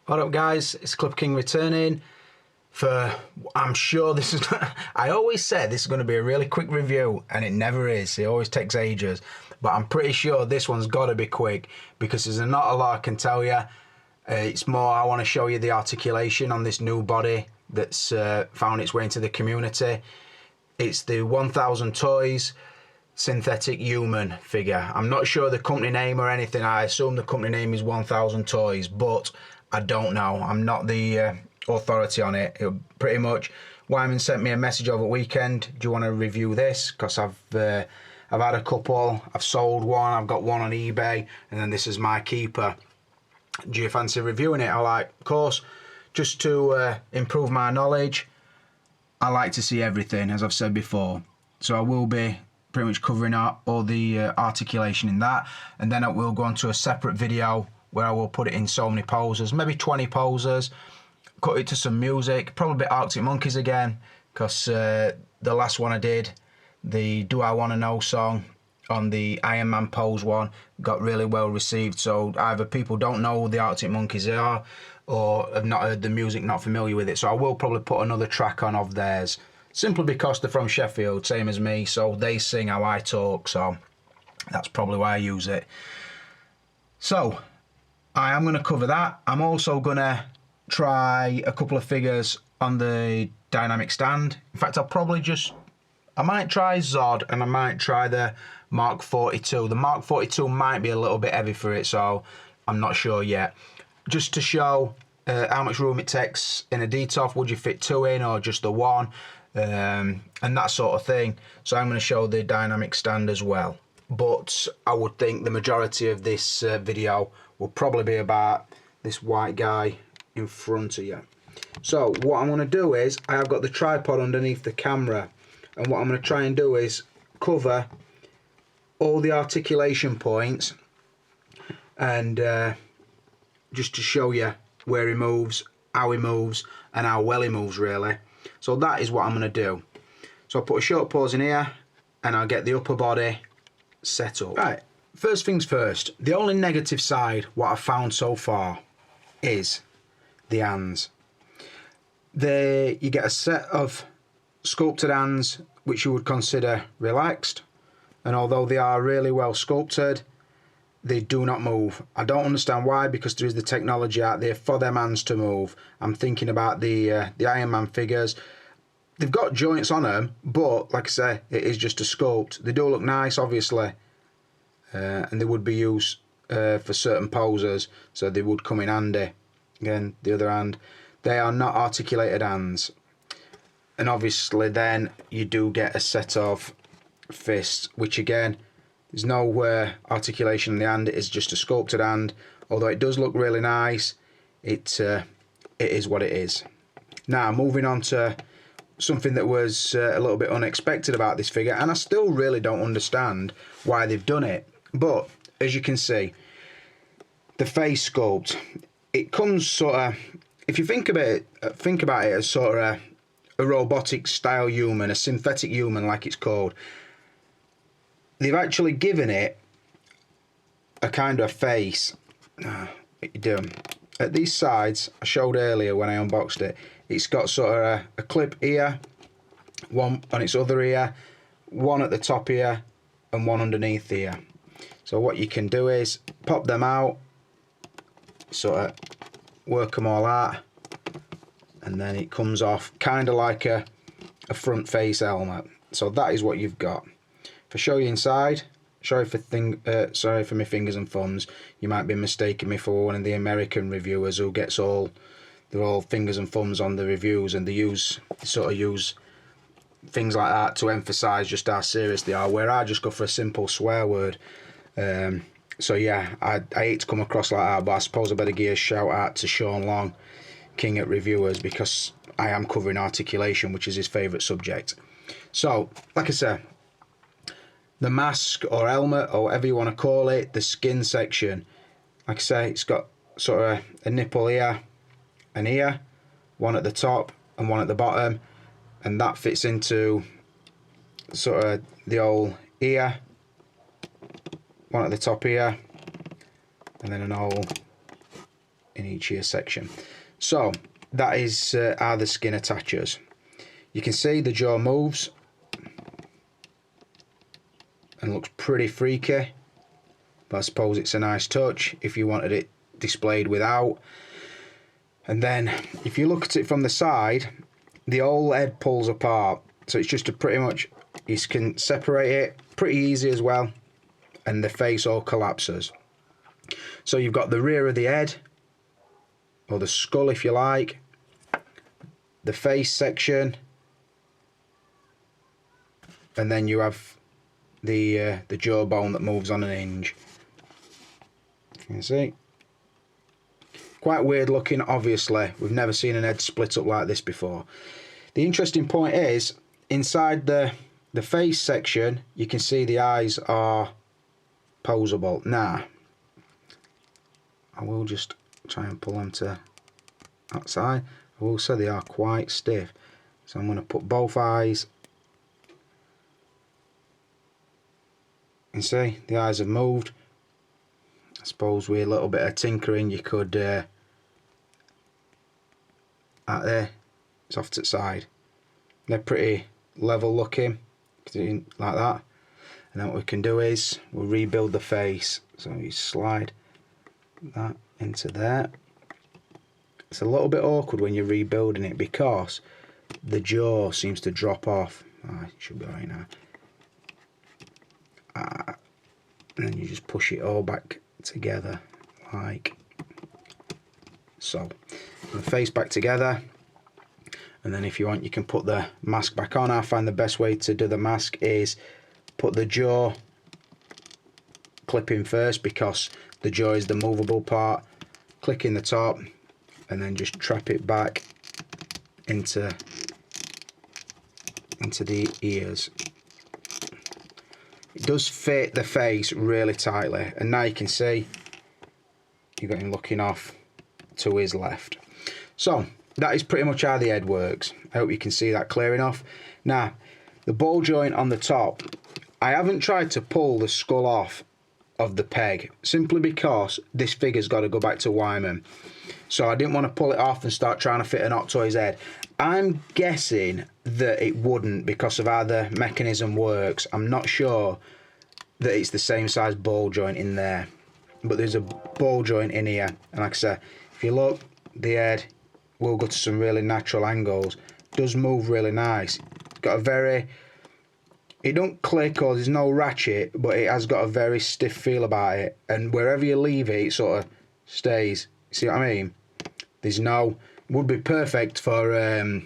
What up guys, it's Club King returning for, I'm sure this is, I always said this is going to be a really quick review and it never is, it always takes ages, but I'm pretty sure this one's got to be quick because there's not a lot I can tell you. It's more I want to show you the articulation on this new body that's found its way into the community. It's the 1000 Toys synthetic human figure. I'm not sure the company name or anything. I assume the company name is 1000 Toys, but I don't know. I'm not the authority on it. Pretty much, Wyman sent me a message over the weekend. Do you want to review this? Because I've had a couple. I've sold one. I've got one on eBay, and then this is my keeper. Do you fancy reviewing it? I like, of course, just to improve my knowledge. I like to see everything, as I've said before. So I will be pretty much covering all the articulation in that, and then I will go on to a separate video where I will put it in so many poses, maybe 20 poses, cut it to some music, probably a bit Arctic Monkeys again, because the last one I did, the Do I Wanna Know song on the Iron Man pose one, got really well received. So either people don't know who the Arctic Monkeys are, or have not heard the music, not familiar with it. So I will probably put another track on of theirs, simply because they're from Sheffield, same as me, so they sing how I talk, so that's probably why I use it. So I am going to cover that. I'm also going to try a couple of figures on the dynamic stand. In fact, I might try Zod and I might try the Mark 42. The Mark 42 might be a little bit heavy for it, so I'm not sure yet. Just to show how much room it takes in a DTOF, would you fit two in or just the one, and that sort of thing. So I'm going to show the dynamic stand as well. But I would think the majority of this video will probably be about this white guy in front of you. So what I'm going to do is, I have got the tripod underneath the camera, and what I'm going to try and do is cover all the articulation points, and just to show you where he moves, how he moves, and how well he moves really. So that is what I'm going to do. So I'll put a short pause in here, and I'll get the upper body set up. Right, first things first, the only negative side what I've found so far is the hands. You get a set of sculpted hands which you would consider relaxed, and although they are really well sculpted, they do not move. I don't understand why, because there is the technology out there for them hands to move. I'm thinking about the Iron Man figures. They've got joints on them, but like I say, it is just a sculpt. They do look nice, obviously, and they would be used for certain poses, so they would come in handy. Again, the other hand, they are not articulated hands. And obviously then you do get a set of fists, which again, there's no articulation in the hand. It is just a sculpted hand. Although it does look really nice, it is what it is. Now moving on to something that was a little bit unexpected about this figure, and I still really don't understand why they've done it. But as you can see, the face sculpt, it comes sort of, if you think about it as sort of a robotic style human, a synthetic human like it's called. They've actually given it a kind of face. What you do at these sides, I showed earlier when I unboxed it, it's got sort of a clip here, one on its other ear, one at the top here, and one underneath here. So what you can do is pop them out, sort of work them all out, and then it comes off kind of like a front face helmet. So that is what you've got. If I show you inside, sorry for my fingers and thumbs, you might be mistaking me for one of the American reviewers who gets they're all fingers and thumbs on the reviews, and they sort of use things like that to emphasise just how serious they are, where I just go for a simple swear word. So yeah, I hate to come across like that, but I suppose I better give a shout out to Sean Long, King at Reviewers, because I am covering articulation, which is his favourite subject. So, like I said, the mask or helmet or whatever you want to call it, the skin section, like I say, it's got sort of a nipple here and here, one at the top and one at the bottom, and that fits into sort of the old ear, one at the top here, and then an hole in each ear section. So that is how the skin attaches. You can see the jaw moves and looks pretty freaky, but I suppose it's a nice touch if you wanted it displayed without. And then if you look at it from the side, the whole head pulls apart, so it's just a pretty much, you can separate it pretty easy as well, and the face all collapses. So you've got the rear of the head, or the skull if you like, the face section, and then you have the jawbone that moves on an hinge. You can see. Quite weird looking, obviously. We've never seen an head split up like this before. The interesting point is, inside the face section, you can see the eyes are posable. Now, I will just try and pull them to that side. I will say they are quite stiff. So I'm going to put both eyes. You see, the eyes have moved. I suppose with a little bit of tinkering you could out there, it's off to the side. They're pretty level looking, like that. And then what we can do is we'll rebuild the face. So you slide that into there. It's a little bit awkward when you're rebuilding it because the jaw seems to drop off. It should be right now. And then you just push it all back together like so. The face back together, and then if you want you can put the mask back on. I find the best way to do the mask is put the jaw clip in first, because the jaw is the movable part. Click in the top and then just trap it back into the ears. It does fit the face really tightly, and now you can see you've got him looking off to his left. So that is pretty much how the head works. I hope you can see that clear enough. Now, the ball joint on the top, I haven't tried to pull the skull off of the peg, simply because this figure's got to go back to Wyman. So I didn't want to pull it off and start trying to fit an hot toy's head. I'm guessing that it wouldn't because of how the mechanism works. I'm not sure that it's the same size ball joint in there, but there's a ball joint in here, and like I said, if you look, the head will go to some really natural angles. It does move really nice. It's got a very, it don't click or there's no ratchet, but it has got a very stiff feel about it, and wherever you leave it, it sort of stays. See what I mean? There's no, would be perfect for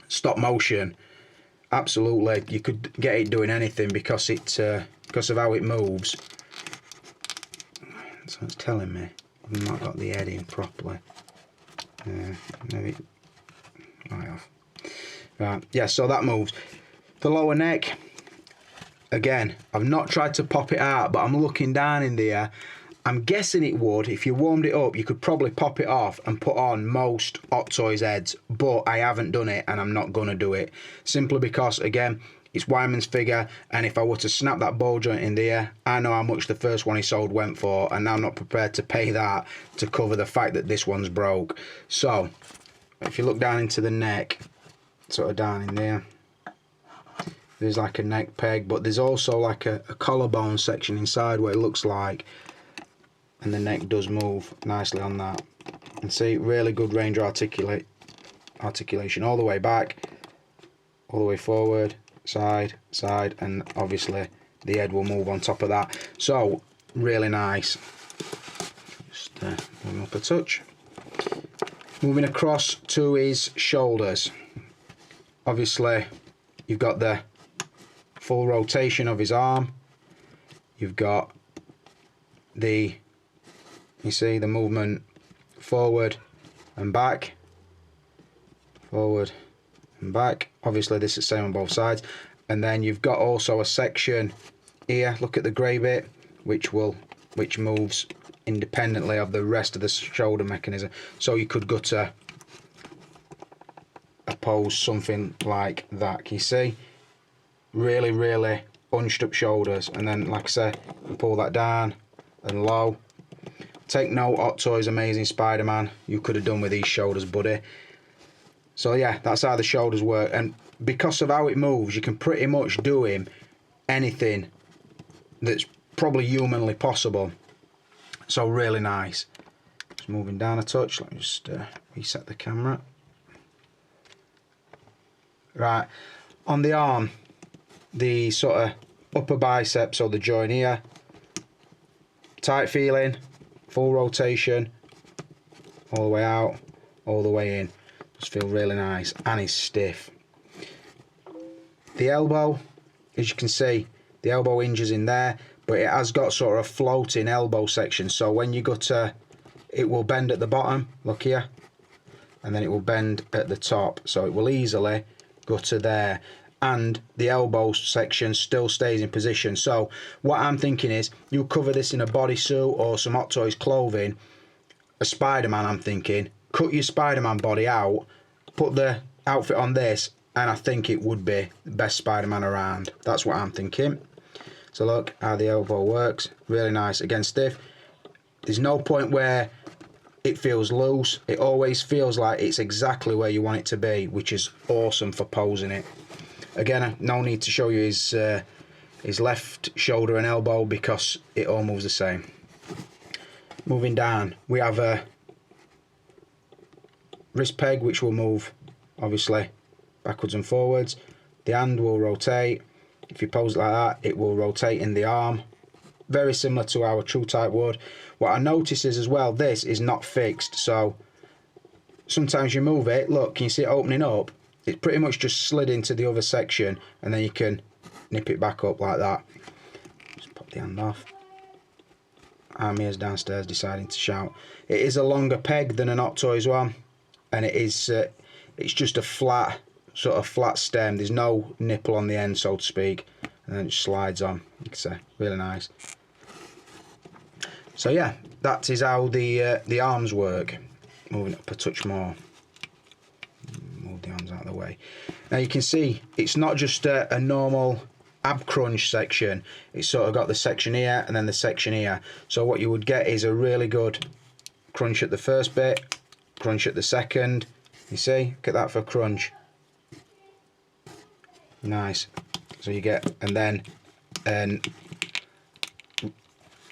stop motion. Absolutely, you could get it doing anything because it because of how it moves. So it's telling me I've not got the head in properly. Maybe right off. Right, yeah, so that moves. The lower neck, again, I've not tried to pop it out, but I'm looking down in there. I'm guessing it would. If you warmed it up, you could probably pop it off and put on most hot toys heads, but I haven't done it and I'm not going to do it, simply because, again, it's Wyman's figure, and if I were to snap that ball joint in there, I know how much the first one he sold went for, and I'm not prepared to pay that to cover the fact that this one's broke. So if you look down into the neck, sort of down in there, there's like a neck peg, but there's also like a collarbone section inside where it looks like, and the neck does move nicely on that. And see, really good range of articulation all the way back, all the way forward, side, side, and obviously the head will move on top of that. So really nice. Just move up a touch. Moving across to his shoulders. Obviously you've got the full rotation of his arm. You've got the, you see the movement forward and back, forward and back. Obviously this is the same on both sides. And then you've got also a section here, look at the grey bit, which moves independently of the rest of the shoulder mechanism. So you could go to a pose something like that. Can you see? Really, really hunched up shoulders. And then, like I say, you pull that down and low. take note, Hot Toys Amazing Spider-Man, you could have done with these shoulders, buddy. So yeah, that's how the shoulders work, and because of how it moves, you can pretty much do him anything that's probably humanly possible. So really nice. Just moving down a touch, let me just reset the camera. Right, on the arm, the sort of upper biceps or the joint here, tight feeling, full rotation, all the way out, all the way in. Just feel really nice, and it's stiff. The elbow, as you can see, the elbow hinges in there, but it has got sort of a floating elbow section, so when you go to, it will bend at the bottom, look here, and then it will bend at the top, so it will easily go to there, and the elbow section still stays in position. So what I'm thinking is, you cover this in a bodysuit or some Hot Toys clothing, a Spider-Man I'm thinking, cut your Spider-Man body out, put the outfit on this, and I think it would be the best Spider-Man around. That's what I'm thinking. So look how the elbow works, really nice, again stiff. There's no point where it feels loose, it always feels like it's exactly where you want it to be, which is awesome for posing it. Again, no need to show you his left shoulder and elbow because it all moves the same. Moving down, we have a wrist peg which will move obviously backwards and forwards. The hand will rotate. If you pose it like that, it will rotate in the arm. Very similar to our True Type would. What I notice is as well, this is not fixed, so sometimes you move it, look, can you see it opening up? It's pretty much just slid into the other section, and then you can nip it back up like that. Just pop the hand off. Amir's downstairs deciding to shout. It is a longer peg than an Hot Toys one, and it is it's just a flat, sort of flat stem. There's no nipple on the end, so to speak, and then it slides on. You can say, really nice. So yeah, that is how the arms work. Moving up a touch more. Move the arms out of the way. Now you can see it's not just a normal ab crunch section. It's sort of got the section here and then the section here. So what you would get is a really good crunch at the first bit, crunch at the second. You see, look at that for crunch. Nice. So you get, and then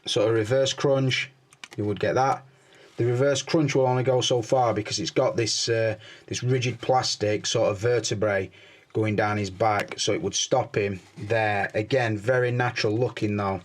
sort of reverse crunch, you would get that. The reverse crunch will only go so far because it's got this this rigid plastic sort of vertebrae going down his back, so it would stop him there. Again, very natural looking though.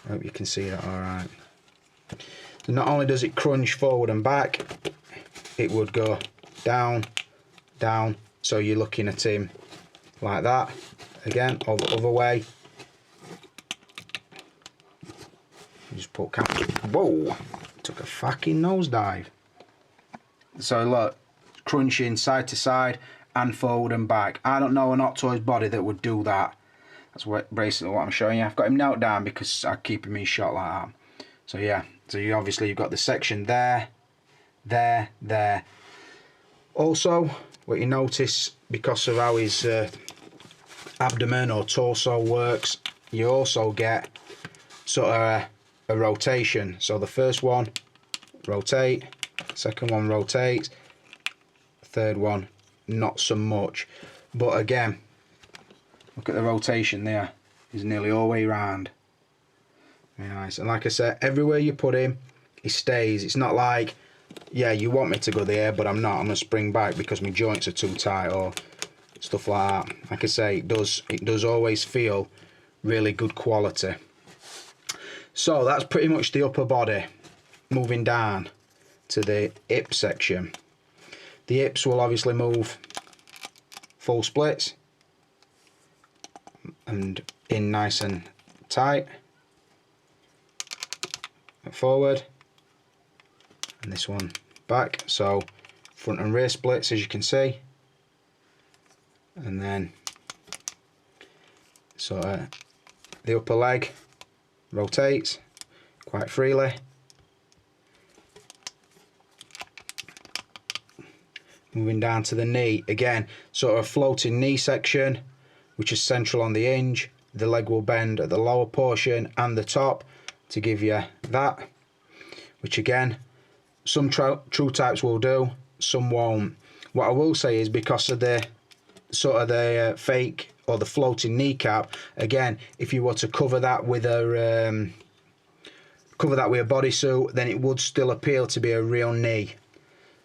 I hope you can see that all right. So not only does it crunch forward and back, it would go down, down, so you're looking at him like that. Again, other way. Just put whoa, took a fucking nosedive. So look, crunching side to side and forward and back. I don't know an Hot Toys body that would do that. That's basically what I'm showing you. I've got him knelt down because I keep him in shot like that. So yeah, so you obviously you've got the section there, there, there. Also, what you notice, because of how his abdomen or torso works, you also get sort of a rotation. So the first one rotate, second one rotates, third one not so much. But again, look at the rotation there, is nearly all the way round. Very nice. And like I said, everywhere you put him, he stays. It's not like, yeah, you want me to go there, but I'm not. I'm gonna spring back because my joints are too tight or stuff like that. Like I say, it does always feel really good quality. So that's pretty much the upper body. Moving down to the hip section. The hips will obviously move full splits and in nice and tight. Forward, and this one back, so front and rear splits as you can see, and then sort of the upper leg rotates quite freely. Moving down to the knee, again sort of floating knee section which is central on the hinge. The leg will bend at the lower portion and the top to give you that, which again, some true types will do, some won't. What I will say is, because of the sort of the fake or the floating kneecap, again, if you were to cover that with a bodysuit, then it would still appeal to be a real knee.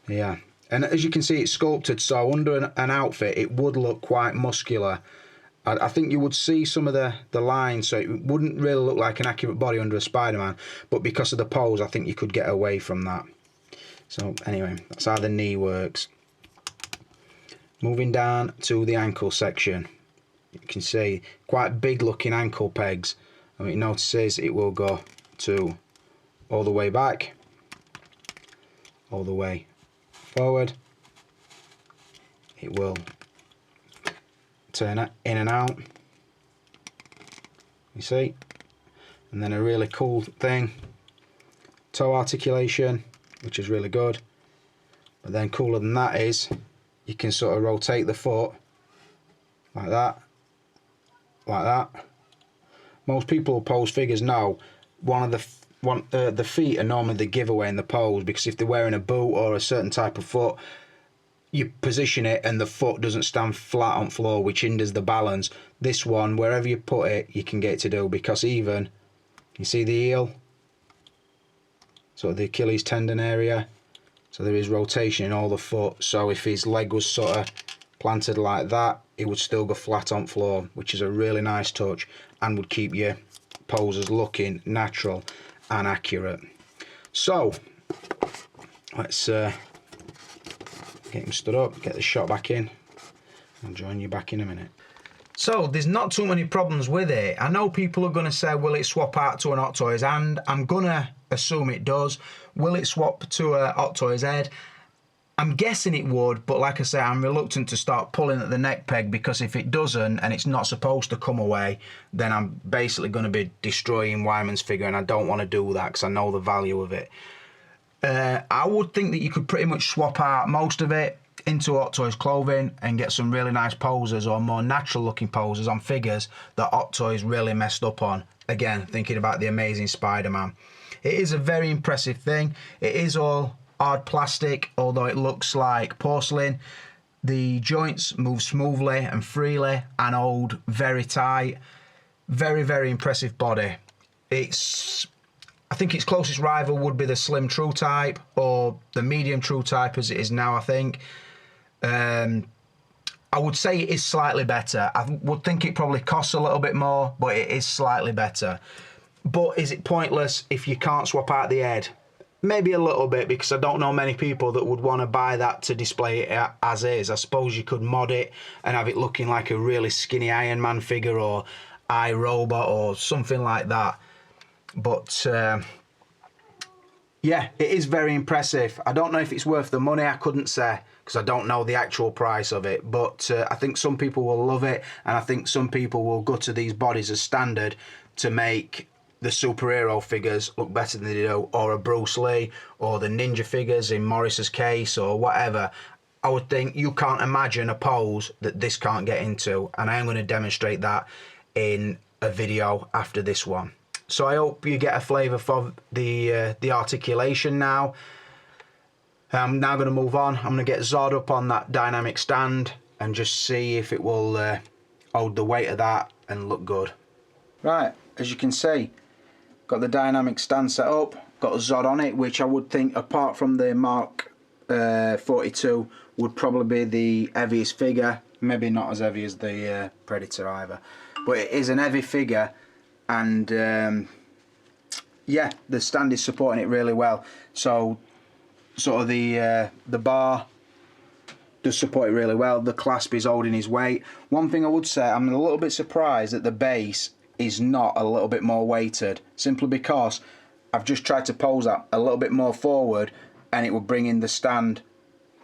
Yeah, and as you can see, it's sculpted, so under an outfit it would look quite muscular. I think you would see some of the lines, so it wouldn't really look like an accurate body under a Spider-Man, but because of the pose, I think you could get away from that. So anyway, that's how the knee works. Moving down to the ankle section, you can see quite big looking ankle pegs. And what you notice is it will go to all the way back, all the way forward. It will turn in and out, you see. And then a really cool thing, toe articulation, which is really good. But then cooler than that is you can sort of rotate the foot like that, like that. Most people who pose figures know the feet are normally the giveaway in the pose, because if they're wearing a boot or a certain type of foot, you position it and the foot doesn't stand flat on floor, which hinders the balance. This one, wherever you put it, you can get it to do, because even, you see the heel, sort of the Achilles tendon area, so there is rotation in all the foot. So if his leg was sort of planted like that, it would still go flat on floor, which is a really nice touch and would keep your poses looking natural and accurate. So let's get him stood up, get the shot back in. I'll join you back in a minute. So there's not too many problems with it. I know people are going to say, will it swap out to an Hot Toys hand? I'm going to assume it does. Will it swap to a Hot Toys head? I'm guessing it would, but like I say, I'm reluctant to start pulling at the neck peg, because if it doesn't and it's not supposed to come away, then I'm basically going to be destroying Wyman's figure, and I don't want to do that because I know the value of it. I would think that you could pretty much swap out most of it into Hot Toys clothing and get some really nice poses or more natural looking poses on figures that Hot Toys really messed up on. Again, thinking about the Amazing Spider-Man. It is a very impressive thing. It is all hard plastic, although it looks like porcelain. The joints move smoothly and freely and hold very tight. Very, very impressive body. I think its closest rival would be the Slim True Type, or the Medium True Type as it is now, I think. I would say it is slightly better. I would think it probably costs a little bit more, but it is slightly better. But is it pointless if you can't swap out the head? Maybe a little bit, because I don't know many people that would want to buy that to display it as is. I suppose you could mod it and have it looking like a really skinny Iron Man figure or iRobot or something like that. But yeah, it is very impressive. I don't know if it's worth the money. I couldn't say, because I don't know the actual price of it. But I think some people will love it, and I think some people will go to these bodies as standard to make the superhero figures look better than they do, or a Bruce Lee, or the ninja figures in Morris's case, or whatever. I would think you can't imagine a pose that this can't get into, and I am going to demonstrate that in a video after this one. So I hope you get a flavour for the articulation now. I'm now going to move on. I'm going to get Zod up on that dynamic stand and just see if it will hold the weight of that and look good. Right, as you can see, got the dynamic stand set up, got a Zod on it, which I would think, apart from the Mark 42, would probably be the heaviest figure. Maybe not as heavy as the Predator either, but it is an heavy figure. And yeah, the stand is supporting it really well. So sort of the bar does support it really well. The clasp is holding his weight. One thing I would say, I'm a little bit surprised that the base is not a little bit more weighted, simply because I've just tried to pose that a little bit more forward and it would bring in the stand,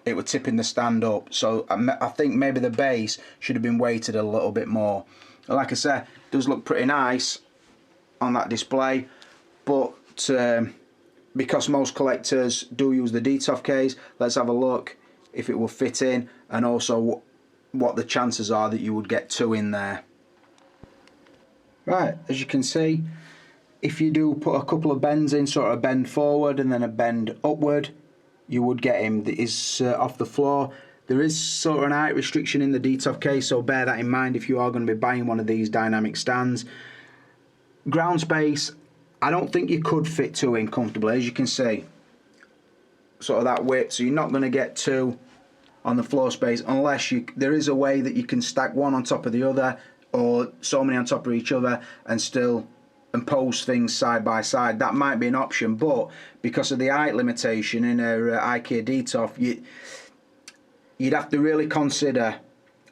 it would tip in the stand up. So I think maybe the base should have been weighted a little bit more. Like I said, it does look pretty nice on that display, but because most collectors do use the DTOF case, let's have a look if it will fit in, and also what the chances are that you would get two in there. Right, as you can see, if you do put a couple of bends in, sort of a bend forward and then a bend upward, you would get him that is off the floor. There is sort of an height restriction in the DTOF case, so bear that in mind if you are going to be buying one of these dynamic stands. Ground space, I don't think you could fit two in comfortably, as you can see. Sort of that width, so you're not going to get two on the floor space unless there is a way that you can stack one on top of the other, or so many on top of each other, and still impose things side by side. That might be an option, but because of the height limitation in a IKEA DTOF, you'd have to really consider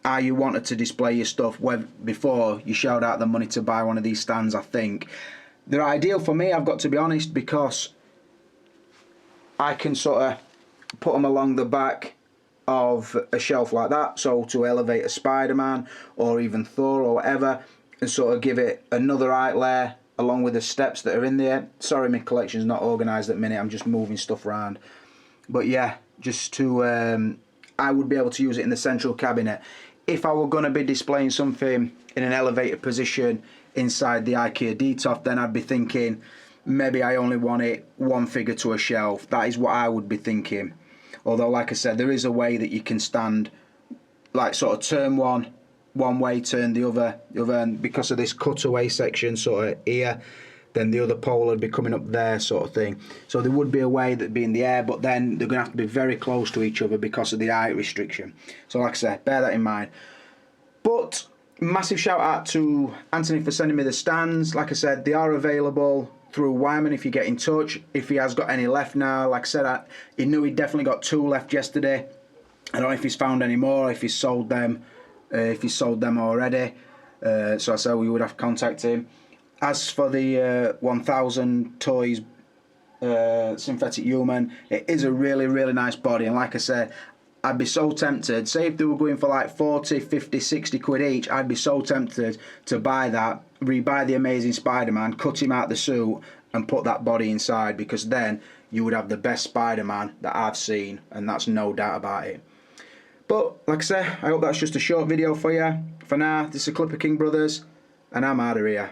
how you wanted to display your stuff before you shelled out the money to buy one of these stands. I think they're ideal for me, I've got to be honest, because I can sort of put them along the back of a shelf like that, so to elevate a Spider-Man or even Thor or whatever, and sort of give it another height layer along with the steps that are in there. Sorry, my collection's not organised at the minute, I'm just moving stuff around. But yeah, just to I would be able to use it in the central cabinet. If I were going to be displaying something in an elevated position inside the IKEA DTOF, then I'd be thinking maybe I only want it one figure to a shelf. That is what I would be thinking. Although, like I said, there is a way that you can stand, like sort of turn one way, turn the other, and because of this cutaway section sort of here, then the other pole would be coming up there, sort of thing. So there would be a way that'd be in the air, but then they're going to have to be very close to each other because of the height restriction. So like I said, bear that in mind. But massive shout out to Anthony for sending me the stands. Like I said, they are available through Wyman if you get in touch. If he has got any left now, like I said, he knew he definitely got 2 left yesterday. I don't know if he's found any more, if he's sold them, already. So I said we would have to contact him. As for the 1000 Toys synthetic human, it is a really, really nice body, and like I said, I'd be so tempted, say if they were going for like 40, 50, 60 quid each, I'd be so tempted to buy that, rebuy the Amazing Spider-Man, cut him out the suit and put that body inside, because then you would have the best Spider-Man that I've seen, and that's no doubt about it. But like I say, I hope that's just a short video for you. For now, this is Clipper King Brothers, and I'm out of here.